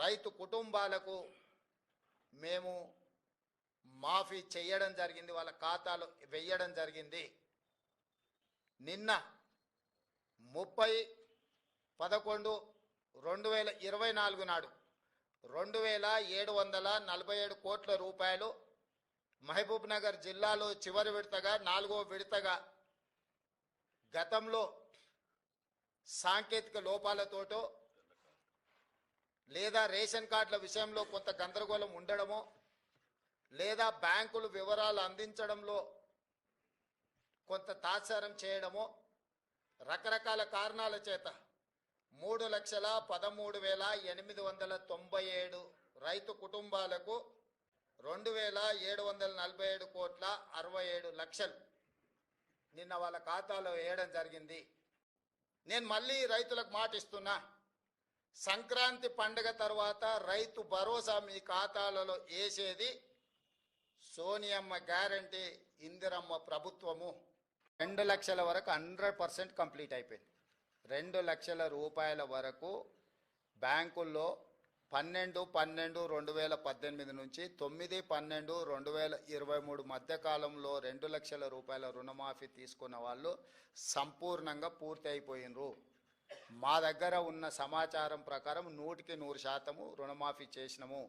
రైతు కుటుంబాలకు మేము మాఫీ చేయడం జరిగింది, వాళ్ళ ఖాతాలో వేయడం జరిగింది. నిన్న 30/11/2024 నాడు 2747 కోట్ల రూపాయలు మహబూబ్ నగర్ జిల్లాలో చివరి విడతగా 4వ విడతగా గతంలో సాంకేతిక లోపాలతోటో లేదా రేషన్ కార్డుల విషయంలో కొంత గందరగోళం ఉండడమో లేదా బ్యాంకులు వివరాలు అందించడంలో కొంత తాత్సారం చేయడమో రకరకాల కారణాల చేత 3,13,897 రైతు కుటుంబాలకు 2,747 కోట్ల 67 లక్షలు నిన్న వాళ్ళ ఖాతాలో వేయడం జరిగింది. నేను మళ్ళీ రైతులకు మాట ఇస్తున్నా, సంక్రాంతి పండుగ తర్వాత రైతు భరోసా మీ ఖాతాలలో వేసేది సోనియమ్మ గ్యారంటీ, ఇందిరమ్మ ప్రభుత్వము. 2 లక్షల వరకు 100% కంప్లీట్ అయిపోయింది. 2 లక్షల రూపాయల వరకు బ్యాంకుల్లో 12/12/2018 నుంచి 9/12/2023 మధ్యకాలంలో 2 లక్షల రూపాయల రుణమాఫీ తీసుకున్న వాళ్ళు సంపూర్ణంగా పూర్తి అయిపోయినరు. మా దగ్గర ఉన్న సమాచారం ప్రకారం 100% రుణమాఫీ చేసినాము.